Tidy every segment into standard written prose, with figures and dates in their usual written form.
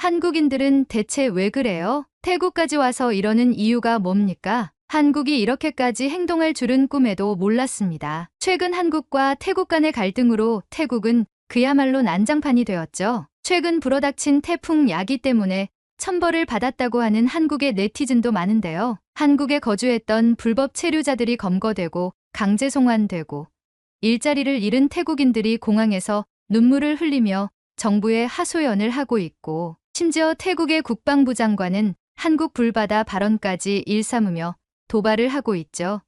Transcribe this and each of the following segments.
한국인들은 대체 왜 그래요? 태국까지 와서 이러는 이유가 뭡니까? 한국이 이렇게까지 행동할 줄은 꿈에도 몰랐습니다. 최근 한국과 태국 간의 갈등으로 태국은 그야말로 난장판이 되었죠. 최근 불어닥친 태풍 야기 때문에 천벌을 받았다고 하는 한국의 네티즌도 많은데요. 한국에 거주했던 불법 체류자들이 검거되고 강제 송환되고 일자리를 잃은 태국인들이 공항에서 눈물을 흘리며 정부에 하소연을 하고 있고, 심지어 태국의 국방부 장관은 한국 불바다 발언까지 일삼으며 도발을 하고 있죠.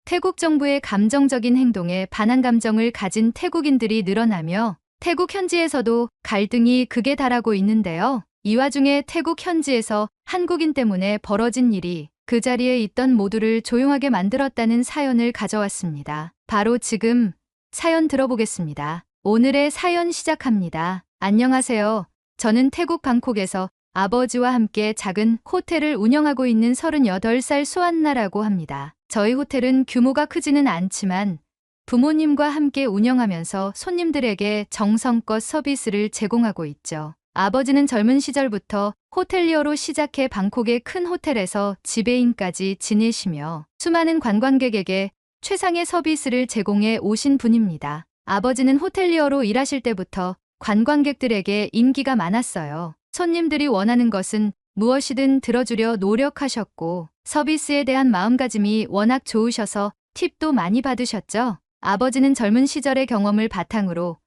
태국 정부의 감정적인 행동에 반한 감정을 가진 태국인들이 늘어나며 태국 현지에서도 갈등이 극에 달하고 있는데요. 이 와중에 태국 현지에서 한국인 때문에 벌어진 일이 그 자리에 있던 모두를 조용하게 만들었다는 사연을 가져왔습니다. 바로 지금 사연 들어보겠습니다. 오늘의 사연 시작합니다. 안녕하세요. 저는 태국 방콕에서 아버지와 함께 작은 호텔을 운영하고 있는 38살 소안나라고 합니다. 저희 호텔은 규모가 크지는 않지만 부모님과 함께 운영하면서 손님들에게 정성껏 서비스를 제공하고 있죠. 아버지는 젊은 시절부터 호텔리어로 시작해 방콕의 큰 호텔에서 지배인까지 지내시며 수많은 관광객에게 최상의 서비스를 제공해 오신 분입니다. 아버지는 호텔리어로 일하실 때부터 관광객들에게 인기가 많았어요. 손님들이 원하는 것은 무엇이든 들어주려 노력하셨고 서비스에 대한 마음가짐이 워낙 좋으셔서 팁도 많이 받으셨죠. 아버지는 젊은 시절의 경험을 바탕으로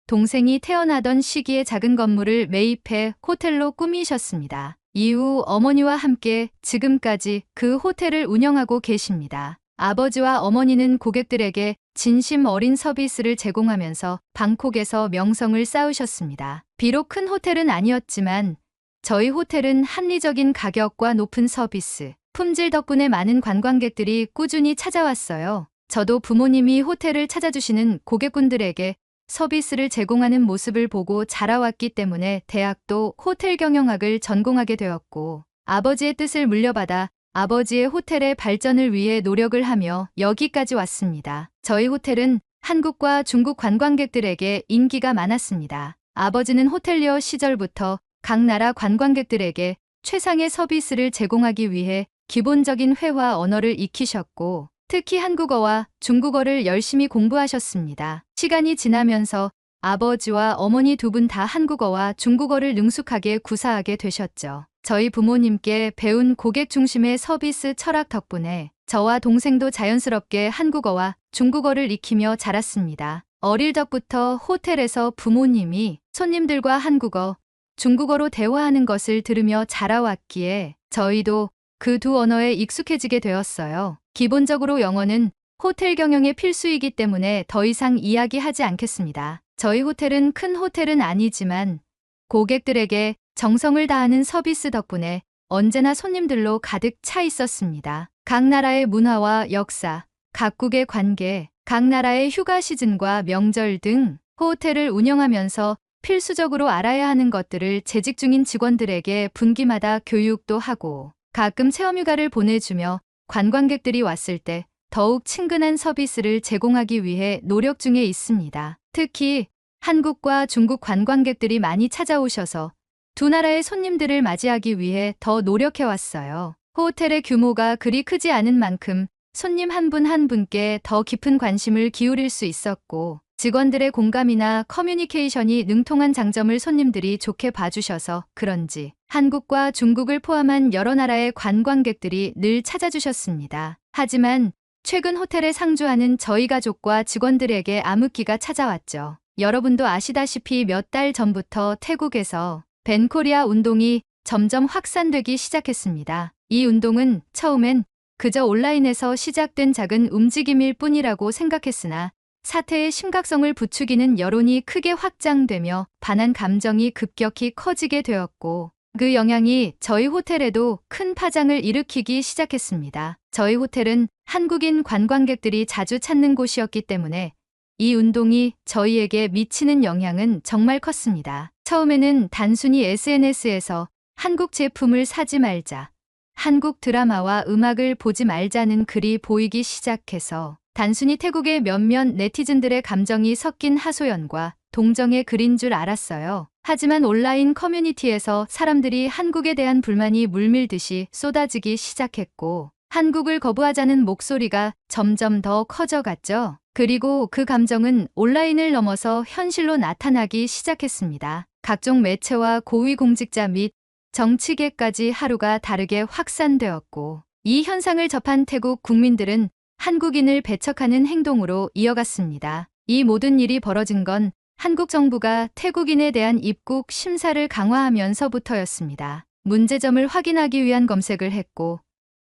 동생이 태어나던 시기에 작은 건물을 매입해 호텔로 꾸미셨습니다. 이후 어머니와 함께 지금까지 그 호텔을 운영하고 계십니다. 아버지와 어머니는 고객들에게 진심 어린 서비스를 제공하면서 방콕에서 명성을 쌓으셨습니다. 비록 큰 호텔은 아니었지만 저희 호텔은 합리적인 가격과 높은 서비스, 품질 덕분에 많은 관광객들이 꾸준히 찾아왔어요. 저도 부모님이 호텔을 찾아주시는 고객분들에게 서비스를 제공하는 모습을 보고 자라왔기 때문에 대학도 호텔 경영학을 전공하게 되었고 아버지의 뜻을 물려받아 아버지의 호텔의 발전을 위해 노력을 하며 여기까지 왔습니다. 저희 호텔은 한국과 중국 관광객들에게 인기가 많았습니다. 아버지는 호텔리어 시절부터 각 나라 관광객들에게 최상의 서비스를 제공하기 위해 기본적인 회화 언어를 익히셨고 특히 한국어와 중국어를 열심히 공부하셨습니다. 시간이 지나면서 아버지와 어머니 두 분 다 한국어와 중국어를 능숙하게 구사하게 되셨죠. 저희 부모님께 배운 고객 중심의 서비스 철학 덕분에 저와 동생도 자연스럽게 한국어와 중국어를 익히며 자랐습니다. 어릴 적부터 호텔에서 부모님이 손님들과 한국어, 중국어로 대화하는 것을 들으며 자라왔기에 저희도 그 두 언어에 익숙해지게 되었어요. 기본적으로 영어는 호텔 경영의 필수이기 때문에 더 이상 이야기하지 않겠습니다. 저희 호텔은 큰 호텔은 아니지만 고객들에게 정성을 다하는 서비스 덕분에 언제나 손님들로 가득 차 있었습니다. 각 나라의 문화와 역사, 각국의 관계, 각 나라의 휴가 시즌과 명절 등 호텔을 운영하면서 필수적으로 알아야 하는 것들을 재직 중인 직원들에게 분기마다 교육도 하고 가끔 체험휴가를 보내주며 관광객들이 왔을 때 더욱 친근한 서비스를 제공하기 위해 노력 중에 있습니다. 특히 한국과 중국 관광객들이 많이 찾아오셔서 두 나라의 손님들을 맞이하기 위해 더 노력해왔어요. 호텔의 규모가 그리 크지 않은 만큼 손님 한 분 한 분께 더 깊은 관심을 기울일 수 있었고 직원들의 공감이나 커뮤니케이션이 능통한 장점을 손님들이 좋게 봐주셔서 그런지 한국과 중국을 포함한 여러 나라의 관광객들이 늘 찾아주셨습니다. 하지만 최근 호텔에 상주하는 저희 가족과 직원들에게 암흑기가 찾아왔죠. 여러분도 아시다시피 몇 달 전부터 태국에서 벤코리아 운동이 점점 확산되기 시작했습니다. 이 운동은 처음엔 그저 온라인에서 시작된 작은 움직임일 뿐이라고 생각했으나 사태의 심각성을 부추기는 여론이 크게 확장되며 반한 감정이 급격히 커지게 되었고 그 영향이 저희 호텔에도 큰 파장을 일으키기 시작했습니다. 저희 호텔은 한국인 관광객들이 자주 찾는 곳이었기 때문에 이 운동이 저희에게 미치는 영향은 정말 컸습니다. 처음에는 단순히 SNS에서 한국 제품을 사지 말자, 한국 드라마와 음악을 보지 말자는 글이 보이기 시작해서 단순히 태국의 몇몇 네티즌들의 감정이 섞인 하소연과 동정의 글인 줄 알았어요. 하지만 온라인 커뮤니티에서 사람들이 한국에 대한 불만이 물밀듯이 쏟아지기 시작했고, 한국을 거부하자는 목소리가 점점 더 커져갔죠. 그리고 그 감정은 온라인을 넘어서 현실로 나타나기 시작했습니다. 각종 매체와 고위공직자 및 정치계까지 하루가 다르게 확산되었고, 이 현상을 접한 태국 국민들은 한국인을 배척하는 행동으로 이어갔습니다. 이 모든 일이 벌어진 건 한국 정부가 태국인에 대한 입국 심사를 강화하면서부터였습니다. 문제점을 확인하기 위한 검색을 했고,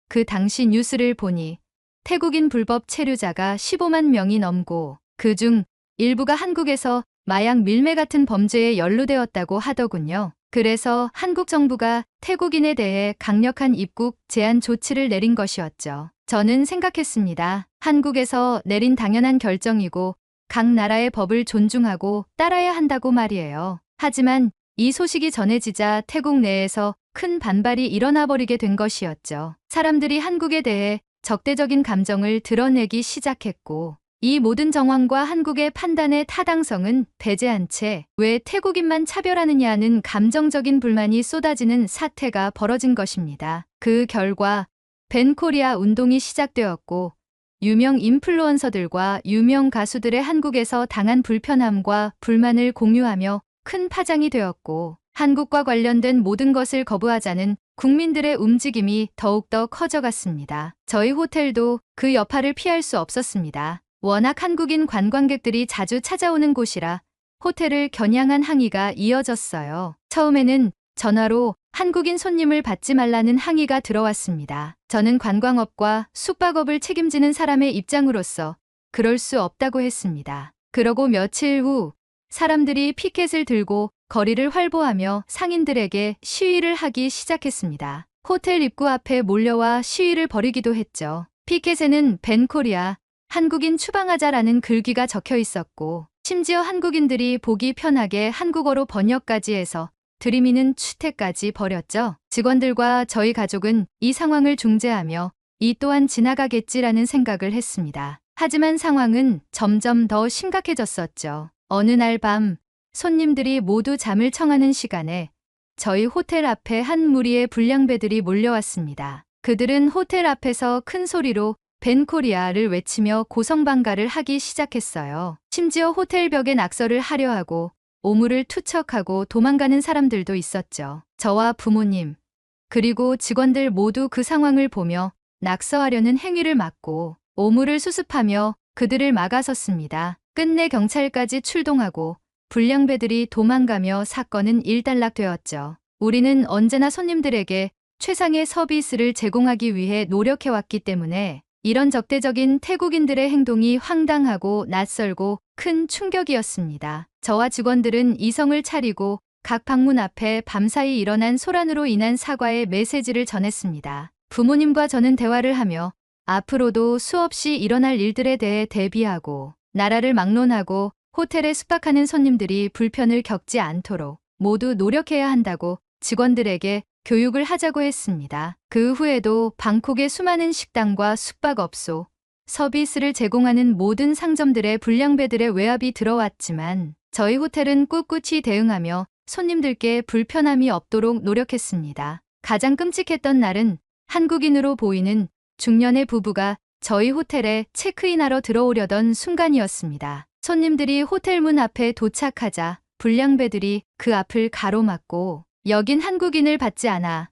그 당시 뉴스를 보니 태국인 불법 체류자가 15만 명이 넘고 그중 일부가 한국에서 마약 밀매 같은 범죄에 연루되었다고 하더군요. 그래서 한국 정부가 태국인에 대해 강력한 입국 제한 조치를 내린 것이었죠. 저는 생각했습니다. 한국에서 내린 당연한 결정이고 각 나라의 법을 존중하고 따라야 한다고 말이에요. 하지만 이 소식이 전해지자 태국 내에서 큰 반발이 일어나 버리게 된 것이었죠. 사람들이 한국에 대해 적대적인 감정을 드러내기 시작했고, 이 모든 정황과 한국의 판단의 타당성은 배제한 채 왜 태국인만 차별하느냐는 감정적인 불만이 쏟아지는 사태가 벌어진 것입니다. 그 결과 밴 코리아 운동이 시작되었고, 유명 인플루언서들과 유명 가수들의 한국에서 당한 불편함과 불만을 공유하며 큰 파장이 되었고, 한국과 관련된 모든 것을 거부하자는 국민들의 움직임이 더욱더 커져갔습니다. 저희 호텔도 그 여파를 피할 수 없었습니다. 워낙 한국인 관광객들이 자주 찾아오는 곳이라 호텔을 겨냥한 항의가 이어졌어요. 처음에는 전화로 한국인 손님을 받지 말라는 항의가 들어왔습니다. 저는 관광업과 숙박업을 책임지는 사람의 입장으로서 그럴 수 없다고 했습니다. 그러고 며칠 후 사람들이 피켓을 들고 거리를 활보하며 상인들에게 시위를 하기 시작했습니다. 호텔 입구 앞에 몰려와 시위를 벌이기도 했죠. 피켓에는 밴 코리아, 한국인 추방하자라는 글귀가 적혀 있었고, 심지어 한국인들이 보기 편하게 한국어로 번역까지 해서 들이미는 추태까지 벌였죠. 직원들과 저희 가족은 이 상황을 중재하며 이 또한 지나가겠지라는 생각을 했습니다. 하지만 상황은 점점 더 심각해졌었죠. 어느 날 밤 손님들이 모두 잠을 청하는 시간에 저희 호텔 앞에 한 무리의 불량배들이 몰려왔습니다. 그들은 호텔 앞에서 큰 소리로 밴 코리아를 외치며 고성방가를 하기 시작했어요. 심지어 호텔 벽에 낙서를 하려 하고 오물을 투척하고 도망가는 사람들도 있었죠. 저와 부모님, 그리고 직원들 모두 그 상황을 보며 낙서하려는 행위를 막고 오물을 수습하며 그들을 막아섰습니다. 끝내 경찰까지 출동하고 불량배들이 도망가며 사건은 일단락되었죠. 우리는 언제나 손님들에게 최상의 서비스를 제공하기 위해 노력해왔기 때문에 이런 적대적인 태국인들의 행동이 황당하고 낯설고 큰 충격이었습니다. 저와 직원들은 이성을 차리고 각 방문 앞에 밤사이 일어난 소란으로 인한 사과의 메시지를 전했습니다. 부모님과 저는 대화를 하며 앞으로도 수없이 일어날 일들에 대해 대비하고 나라를 막론하고 호텔에 숙박하는 손님들이 불편을 겪지 않도록 모두 노력해야 한다고 직원들에게 교육을 하자고 했습니다. 그 후에도 방콕의 수많은 식당과 숙박업소, 서비스를 제공하는 모든 상점들의 불량배들의 외압이 들어왔지만 저희 호텔은 꿋꿋이 대응하며 손님들께 불편함이 없도록 노력했습니다. 가장 끔찍했던 날은 한국인으로 보이는 중년의 부부가 저희 호텔에 체크인하러 들어오려던 순간이었습니다. 손님들이 호텔 문 앞에 도착하자 불량배들이 그 앞을 가로막고 여긴 한국인을 받지 않아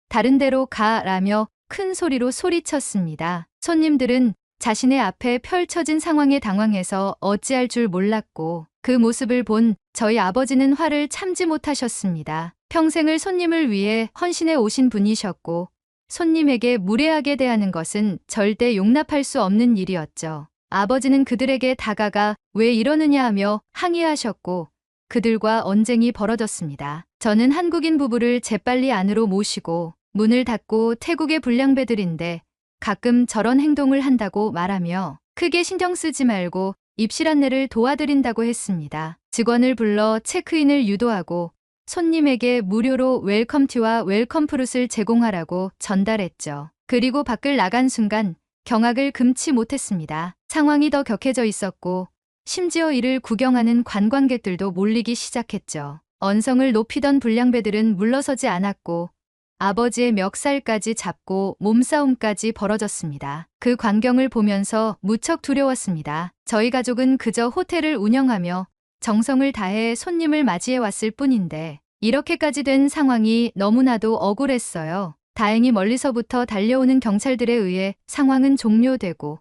다른 데로 가라며 큰 소리로 소리쳤습니다. 손님들은 자신의 앞에 펼쳐진 상황에 당황해서 어찌할 줄 몰랐고 그 모습을 본 저희 아버지는 화를 참지 못하셨습니다. 평생을 손님을 위해 헌신해 오신 분이셨고 손님에게 무례하게 대하는 것은 절대 용납할 수 없는 일이었죠. 아버지는 그들에게 다가가 왜 이러느냐 하며 항의하셨고 그들과 언쟁이 벌어졌습니다. 저는 한국인 부부를 재빨리 안으로 모시고 문을 닫고 태국의 불량배들인데 가끔 저런 행동을 한다고 말하며 크게 신경 쓰지 말고 입실 안내를 도와드린다고 했습니다. 직원을 불러 체크인을 유도하고 손님에게 무료로 웰컴티와 웰컴 프룻을 제공하라고 전달했죠. 그리고 밖을 나간 순간 경악을 금치 못했습니다. 상황이 더 격해져 있었고 심지어 이를 구경하는 관광객들도 몰리기 시작했죠. 언성을 높이던 불량배들은 물러서지 않았고 아버지의 멱살까지 잡고 몸싸움까지 벌어졌습니다. 그 광경을 보면서 무척 두려웠습니다. 저희 가족은 그저 호텔을 운영하며 정성을 다해 손님을 맞이해 왔을 뿐인데 이렇게까지 된 상황이 너무나도 억울했어요. 다행히 멀리서부터 달려오는 경찰들에 의해 상황은 종료되고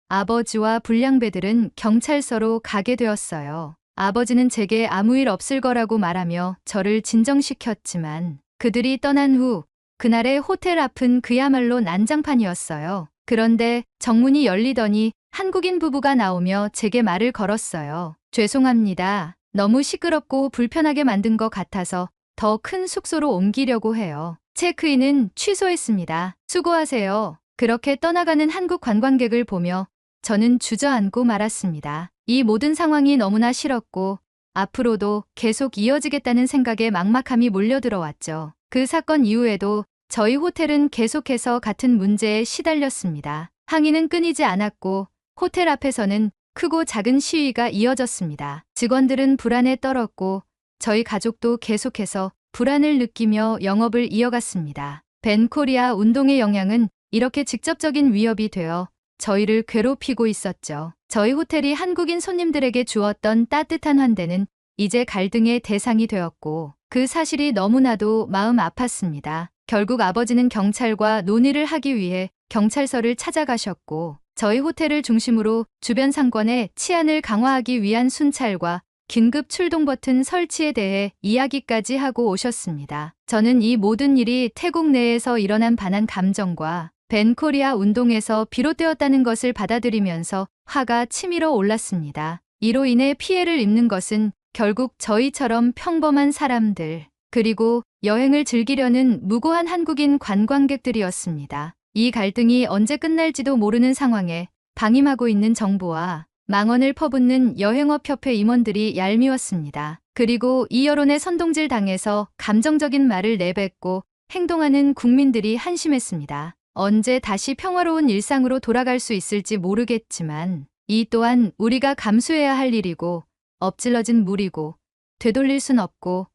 아버지와 불량배들은 경찰서로 가게 되었어요. 아버지는 제게 아무 일 없을 거라고 말하며 저를 진정시켰지만 그들이 떠난 후 그날의 호텔 앞은 그야말로 난장판이었어요. 그런데 정문이 열리더니 한국인 부부가 나오며 제게 말을 걸었어요. 죄송합니다. 너무 시끄럽고 불편하게 만든 것 같아서 더 큰 숙소로 옮기려고 해요. 체크인은 취소했습니다. 수고하세요. 그렇게 떠나가는 한국 관광객을 보며 저는 주저앉고 말았습니다. 이 모든 상황이 너무나 싫었고 앞으로도 계속 이어지겠다는 생각에 막막함이 몰려들어왔죠. 그 사건 이후에도 저희 호텔은 계속해서 같은 문제에 시달렸습니다. 항의는 끊이지 않았고 호텔 앞에서는 크고 작은 시위가 이어졌습니다. 직원들은 불안에 떨었고 저희 가족도 계속해서 불안을 느끼며 영업을 이어갔습니다. 벤코리아 운동의 영향은 이렇게 직접적인 위협이 되어 저희를 괴롭히고 있었죠. 저희 호텔이 한국인 손님들에게 주었던 따뜻한 환대는 이제 갈등의 대상이 되었고 그 사실이 너무나도 마음 아팠습니다. 결국 아버지는 경찰과 논의를 하기 위해 경찰서를 찾아가셨고 저희 호텔을 중심으로 주변 상권의 치안을 강화하기 위한 순찰과 긴급 출동 버튼 설치에 대해 이야기까지 하고 오셨습니다. 저는 이 모든 일이 태국 내에서 일어난 반한 감정과 벤코리아 운동에서 비롯되었다는 것을 받아들이면서 화가 치밀어 올랐습니다. 이로 인해 피해를 입는 것은 결국 저희처럼 평범한 사람들, 그리고 여행을 즐기려는 무고한 한국인 관광객들이었습니다. 이 갈등이 언제 끝날지도 모르는 상황에 방임하고 있는 정부와 망언을 퍼붓는 여행업협회 임원들이 얄미웠습니다. 그리고 이 여론에 선동질 당해서 감정적인 말을 내뱉고 행동하는 국민들이 한심했습니다. 언제 다시 평화로운 일상으로 돌아갈 수 있을지 모르겠지만 이 또한 우리가 감수해야 할 일이고 엎질러진 물이고 되돌릴 순 없고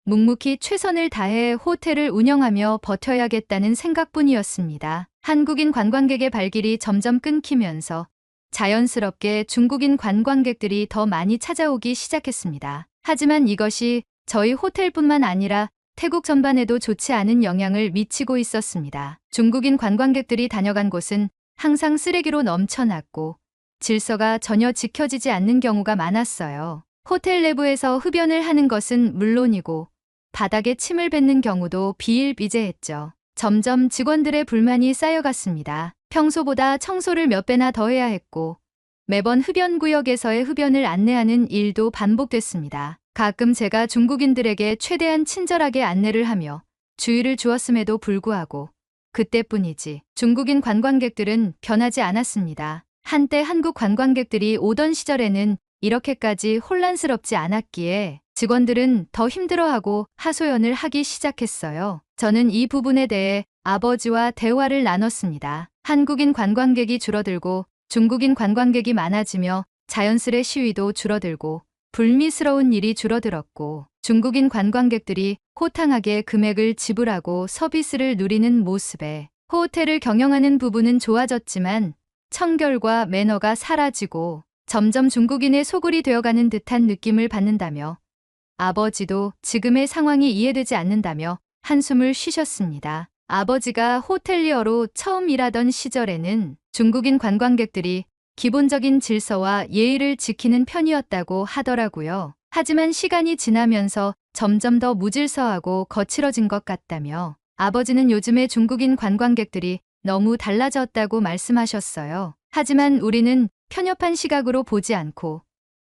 묵묵히 최선을 다해 호텔을 운영하며 버텨야겠다는 생각뿐이었습니다. 한국인 관광객의 발길이 점점 끊기면서 자연스럽게 중국인 관광객들이 더 많이 찾아오기 시작했습니다. 하지만 이것이 저희 호텔뿐만 아니라 태국 전반에도 좋지 않은 영향을 미치고 있었습니다. 중국인 관광객들이 다녀간 곳은 항상 쓰레기로 넘쳐났고 질서가 전혀 지켜지지 않는 경우가 많았어요. 호텔 내부에서 흡연을 하는 것은 물론이고 바닥에 침을 뱉는 경우도 비일비재했죠. 점점 직원들의 불만이 쌓여갔습니다. 평소보다 청소를 몇 배나 더 해야 했고 매번 흡연 구역에서의 흡연을 안내하는 일도 반복됐습니다. 가끔 제가 중국인들에게 최대한 친절하게 안내를 하며 주의를 주었음에도 불구하고 그때뿐이지 중국인 관광객들은 변하지 않았습니다. 한때 한국 관광객들이 오던 시절에는 이렇게까지 혼란스럽지 않았기에 직원들은 더 힘들어하고 하소연을 하기 시작했어요. 저는 이 부분에 대해 아버지와 대화를 나눴습니다. 한국인 관광객이 줄어들고 중국인 관광객이 많아지며 자연스레 시위도 줄어들고 불미스러운 일이 줄어들었고 중국인 관광객들이 호탕하게 금액을 지불하고 서비스를 누리는 모습에 호텔을 경영하는 부부는 좋아졌지만 청결과 매너가 사라지고 점점 중국인의 소굴이 되어가는 듯한 느낌을 받는다며 아버지도 지금의 상황이 이해되지 않는다며 한숨을 쉬셨습니다. 아버지가 호텔리어로 처음 일하던 시절에는 중국인 관광객들이 기본적인 질서와 예의를 지키는 편이었다고 하더라고요. 하지만 시간이 지나면서 점점 더 무질서하고 거칠어진 것 같다며 아버지는 요즘의 중국인 관광객들이 너무 달라졌다고 말씀하셨어요. 하지만 우리는 편협한 시각으로 보지 않고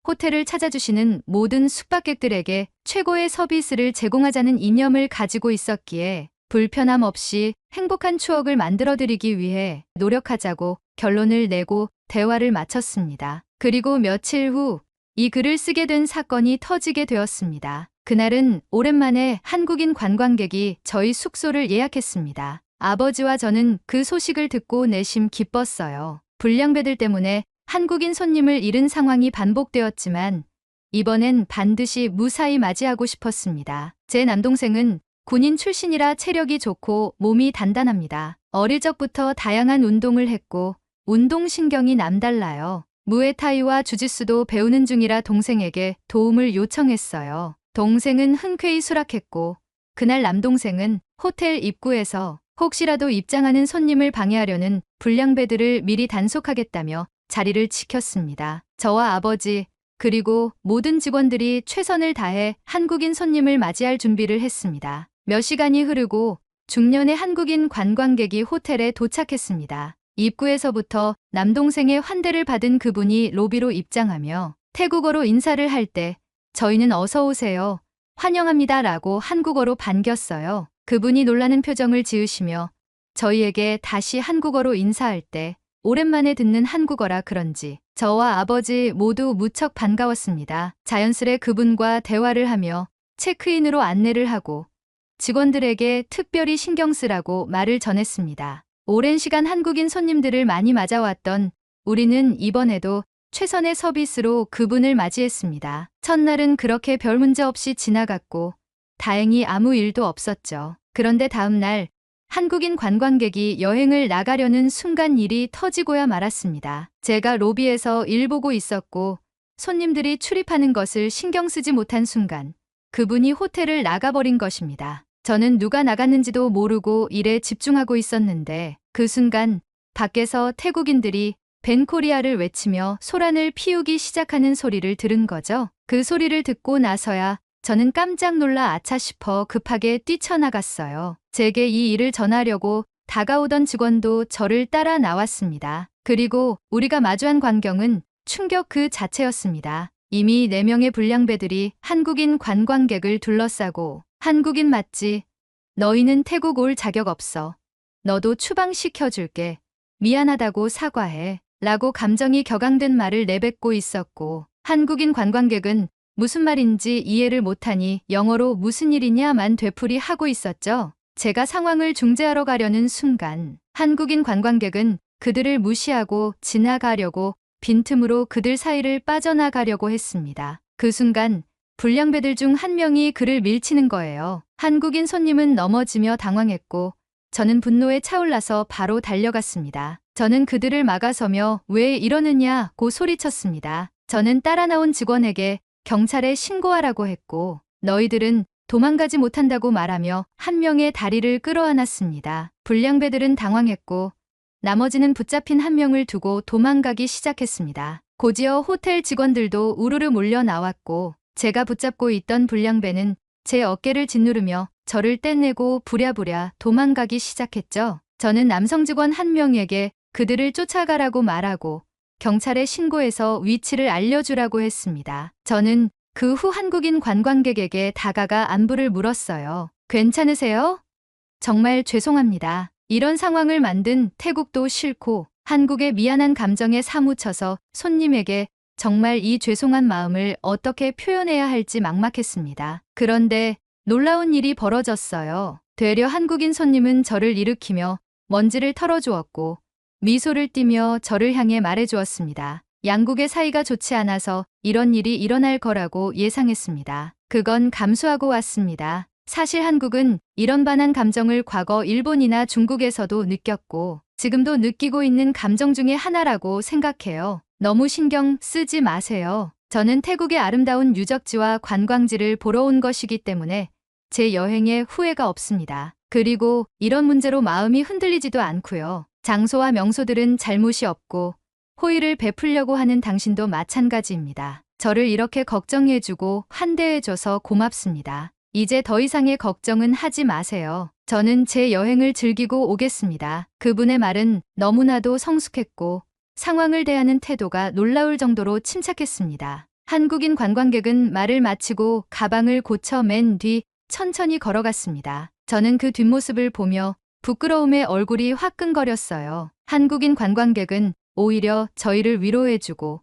호텔을 찾아주시는 모든 숙박객들에게 최고의 서비스를 제공하자는 이념을 가지고 있었기에 불편함 없이 행복한 추억을 만들어드리기 위해 노력하자고 결론을 내고 대화를 마쳤습니다. 그리고 며칠 후 이 글을 쓰게 된 사건이 터지게 되었습니다. 그날은 오랜만에 한국인 관광객이 저희 숙소를 예약했습니다. 아버지와 저는 그 소식을 듣고 내심 기뻤어요. 불량배들 때문에 한국인 손님을 잃은 상황이 반복되었지만 이번엔 반드시 무사히 맞이하고 싶었습니다. 제 남동생은 군인 출신이라 체력이 좋고 몸이 단단합니다. 어릴 적부터 다양한 운동을 했고 운동신경이 남달라요. 무에타이와 주짓수도 배우는 중이라 동생에게 도움을 요청했어요. 동생은 흔쾌히 수락했고 그날 남동생은 호텔 입구에서 혹시라도 입장하는 손님을 방해하려는 불량배들을 미리 단속하겠다며 자리를 지켰습니다. 저와 아버지 그리고 모든 직원들이 최선을 다해 한국인 손님을 맞이할 준비를 했습니다. 몇 시간이 흐르고 중년의 한국인 관광객이 호텔에 도착했습니다. 입구에서부터 남동생의 환대를 받은 그분이 로비로 입장하며 태국어로 인사를 할 때 저희는 어서 오세요. 환영합니다 라고 한국어로 반겼어요. 그분이 놀라는 표정을 지으시며 저희에게 다시 한국어로 인사할 때 오랜만에 듣는 한국어라 그런지 저와 아버지 모두 무척 반가웠습니다. 자연스레 그분과 대화를 하며 체크인으로 안내를 하고 직원들에게 특별히 신경 쓰라고 말을 전했습니다. 오랜 시간 한국인 손님들을 많이 맞아왔던 우리는 이번에도 최선의 서비스로 그분을 맞이했습니다. 첫날은 그렇게 별 문제 없이 지나갔고 다행히 아무 일도 없었죠. 그런데 다음 날 한국인 관광객이 여행을 나가려는 순간 일이 터지고야 말았습니다. 제가 로비에서 일 보고 있었고 손님들이 출입하는 것을 신경 쓰지 못한 순간 그분이 호텔을 나가버린 것입니다. 저는 누가 나갔는지도 모르고 일에 집중하고 있었는데 그 순간 밖에서 태국인들이 벤코리아를 외치며 소란을 피우기 시작하는 소리를 들은 거죠. 그 소리를 듣고 나서야 저는 깜짝 놀라 아차 싶어 급하게 뛰쳐나갔어요. 제게 이 일을 전하려고 다가오던 직원도 저를 따라 나왔습니다. 그리고 우리가 마주한 광경은 충격 그 자체였습니다. 이미 4명의 불량배들이 한국인 관광객을 둘러싸고 한국인 맞지? 너희는 태국 올 자격 없어. 너도 추방시켜줄게. 미안하다고 사과해. 라고 감정이 격앙된 말을 내뱉고 있었고 한국인 관광객은 무슨 말인지 이해를 못하니 영어로 무슨 일이냐만 되풀이하고 있었죠. 제가 상황을 중재하러 가려는 순간 한국인 관광객은 그들을 무시하고 지나가려고 빈틈으로 그들 사이를 빠져나가려고 했습니다. 그 순간 불량배들 중 한 명이 그를 밀치는 거예요. 한국인 손님은 넘어지며 당황했고 저는 분노에 차올라서 바로 달려갔습니다. 저는 그들을 막아서며 왜 이러느냐고 소리쳤습니다. 저는 따라 나온 직원에게 경찰에 신고하라고 했고 너희들은 도망가지 못한다고 말하며 한 명의 다리를 끌어안았습니다. 불량배들은 당황했고 나머지는 붙잡힌 한 명을 두고 도망가기 시작했습니다. 곧이어 호텔 직원들도 우르르 몰려 나왔고 제가 붙잡고 있던 불량배는 제 어깨를 짓누르며 저를 떼내고 부랴부랴 도망가기 시작했죠. 저는 남성 직원 한 명에게 그들을 쫓아가라고 말하고 경찰에 신고해서 위치를 알려주라고 했습니다. 저는 그 후 한국인 관광객에게 다가가 안부를 물었어요. 괜찮으세요? 정말 죄송합니다. 이런 상황을 만든 태국도 싫고 한국의 미안한 감정에 사무쳐서 손님에게 정말 이 죄송한 마음을 어떻게 표현해야 할지 막막했습니다. 그런데 놀라운 일이 벌어졌어요. 되려 한국인 손님은 저를 일으키며 먼지를 털어주었고 미소를 띠며 저를 향해 말해주었습니다. 양국의 사이가 좋지 않아서 이런 일이 일어날 거라고 예상했습니다. 그건 감수하고 왔습니다. 사실 한국은 이런 반한 감정을 과거 일본이나 중국에서도 느꼈고 지금도 느끼고 있는 감정 중에 하나라고 생각해요. 너무 신경 쓰지 마세요. 저는 태국의 아름다운 유적지와 관광지를 보러 온 것이기 때문에 제 여행에 후회가 없습니다. 그리고 이런 문제로 마음이 흔들리지도 않고요. 장소와 명소들은 잘못이 없고 호의를 베풀려고 하는 당신도 마찬가지입니다. 저를 이렇게 걱정해주고 환대해줘서 고맙습니다. 이제 더 이상의 걱정은 하지 마세요. 저는 제 여행을 즐기고 오겠습니다. 그분의 말은 너무나도 성숙했고 상황을 대하는 태도가 놀라울 정도로 침착했습니다. 한국인 관광객은 말을 마치고 가방을 고쳐 맨 뒤 천천히 걸어갔습니다. 저는 그 뒷모습을 보며 부끄러움에 얼굴이 화끈거렸어요. 한국인 관광객은 오히려 저희를 위로해주고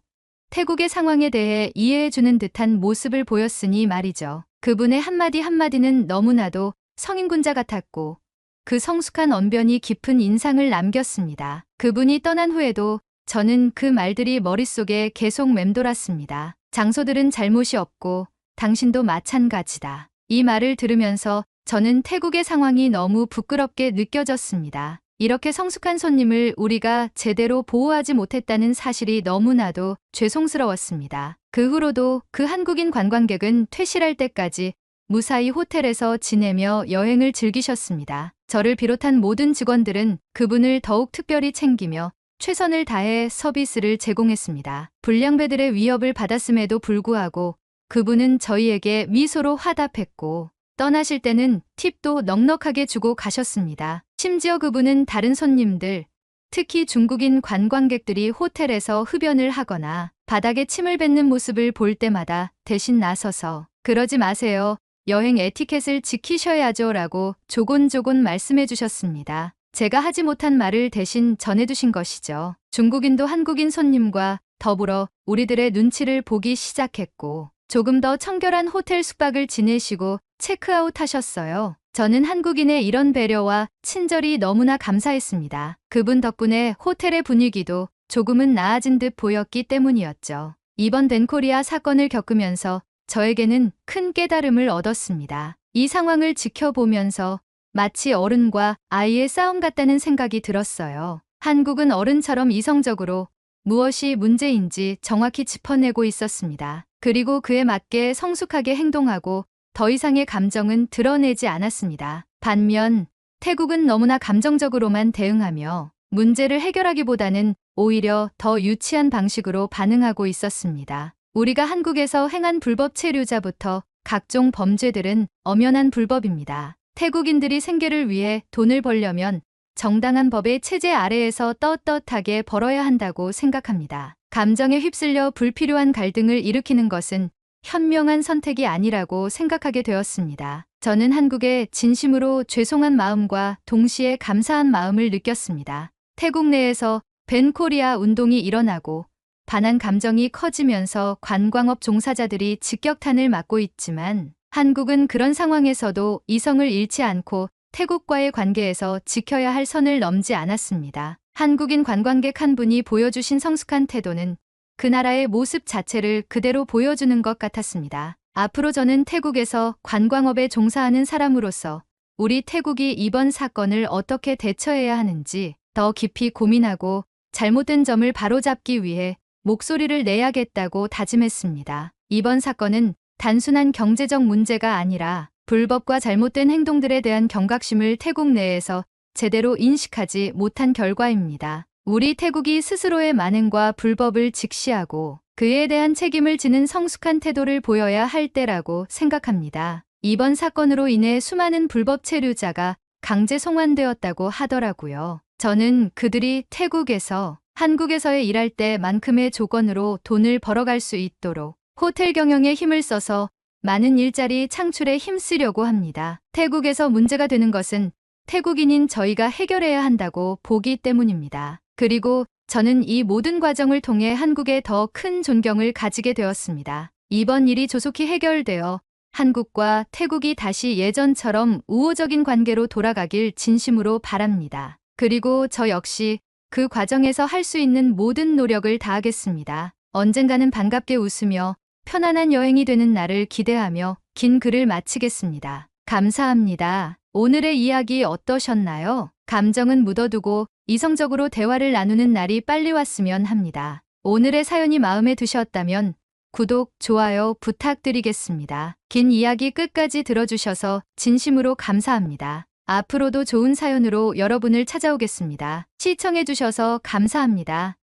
태국의 상황에 대해 이해해주는 듯한 모습을 보였으니 말이죠. 그분의 한마디 한마디는 너무나도 성인군자 같았고 그 성숙한 언변이 깊은 인상을 남겼습니다. 그분이 떠난 후에도 저는 그 말들이 머릿속에 계속 맴돌았습니다. 장소들은 잘못이 없고 당신도 마찬가지다. 이 말을 들으면서 저는 태국의 상황이 너무 부끄럽게 느껴졌습니다. 이렇게 성숙한 손님을 우리가 제대로 보호하지 못했다는 사실이 너무나도 죄송스러웠습니다. 그 후로도 그 한국인 관광객은 퇴실할 때까지 무사히 호텔에서 지내며 여행을 즐기셨습니다. 저를 비롯한 모든 직원들은 그분을 더욱 특별히 챙기며 최선을 다해 서비스를 제공했습니다. 불량배들의 위협을 받았음에도 불구하고 그분은 저희에게 미소로 화답했고 떠나실 때는 팁도 넉넉하게 주고 가셨습니다. 심지어 그분은 다른 손님들, 특히 중국인 관광객들이 호텔에서 흡연을 하거나 바닥에 침을 뱉는 모습을 볼 때마다 대신 나서서 그러지 마세요. 여행 에티켓을 지키셔야죠 라고 조곤조곤 말씀해 주셨습니다. 제가 하지 못한 말을 대신 전해두신 것이죠. 중국인도 한국인 손님과 더불어 우리들의 눈치를 보기 시작했고 조금 더 청결한 호텔 숙박을 지내시고 체크아웃 하셨어요. 저는 한국인의 이런 배려와 친절이 너무나 감사했습니다. 그분 덕분에 호텔의 분위기도 조금은 나아진 듯 보였기 때문이었죠. 이번 벤코리아 사건을 겪으면서 저에게는 큰 깨달음을 얻었습니다. 이 상황을 지켜보면서 마치 어른과 아이의 싸움 같다는 생각이 들었어요. 한국은 어른처럼 이성적으로 무엇이 문제인지 정확히 짚어내고 있었습니다. 그리고 그에 맞게 성숙하게 행동하고 더 이상의 감정은 드러내지 않았습니다. 반면 태국은 너무나 감정적으로만 대응하며 문제를 해결하기보다는 오히려 더 유치한 방식으로 반응하고 있었습니다. 우리가 한국에서 행한 불법 체류자부터 각종 범죄들은 엄연한 불법입니다. 태국인들이 생계를 위해 돈을 벌려면 정당한 법의 체제 아래에서 떳떳하게 벌어야 한다고 생각합니다. 감정에 휩쓸려 불필요한 갈등을 일으키는 것은 현명한 선택이 아니라고 생각하게 되었습니다. 저는 한국에 진심으로 죄송한 마음과 동시에 감사한 마음을 느꼈습니다. 태국 내에서 벤코리아 운동이 일어나고 반한 감정이 커지면서 관광업 종사자들이 직격탄을 맞고 있지만 한국은 그런 상황에서도 이성을 잃지 않고 태국과의 관계에서 지켜야 할 선을 넘지 않았습니다. 한국인 관광객 한 분이 보여주신 성숙한 태도는 그 나라의 모습 자체를 그대로 보여주는 것 같았습니다. 앞으로 저는 태국에서 관광업에 종사하는 사람으로서 우리 태국이 이번 사건을 어떻게 대처해야 하는지 더 깊이 고민하고 잘못된 점을 바로잡기 위해 목소리를 내야겠다고 다짐했습니다. 이번 사건은 단순한 경제적 문제가 아니라 불법과 잘못된 행동들에 대한 경각심을 태국 내에서 제대로 인식하지 못한 결과입니다. 우리 태국이 스스로의 만행과 불법을 직시하고 그에 대한 책임을 지는 성숙한 태도를 보여야 할 때라고 생각합니다. 이번 사건으로 인해 수많은 불법 체류자가 강제 송환되었다고 하더라고요. 저는 그들이 태국에서 한국에서의 일할 때만큼의 조건으로 돈을 벌어갈 수 있도록 호텔 경영에 힘을 써서 많은 일자리 창출에 힘쓰려고 합니다. 태국에서 문제가 되는 것은 태국인인 저희가 해결해야 한다고 보기 때문입니다. 그리고 저는 이 모든 과정을 통해 한국에 더 큰 존경을 가지게 되었습니다. 이번 일이 조속히 해결되어 한국과 태국이 다시 예전처럼 우호적인 관계로 돌아가길 진심으로 바랍니다. 그리고 저 역시 그 과정에서 할 수 있는 모든 노력을 다하겠습니다. 언젠가는 반갑게 웃으며 편안한 여행이 되는 날을 기대하며 긴 글을 마치겠습니다. 감사합니다. 오늘의 이야기 어떠셨나요? 감정은 묻어두고 이성적으로 대화를 나누는 날이 빨리 왔으면 합니다. 오늘의 사연이 마음에 드셨다면 구독, 좋아요 부탁드리겠습니다. 긴 이야기 끝까지 들어주셔서 진심으로 감사합니다. 앞으로도 좋은 사연으로 여러분을 찾아오겠습니다. 시청해주셔서 감사합니다.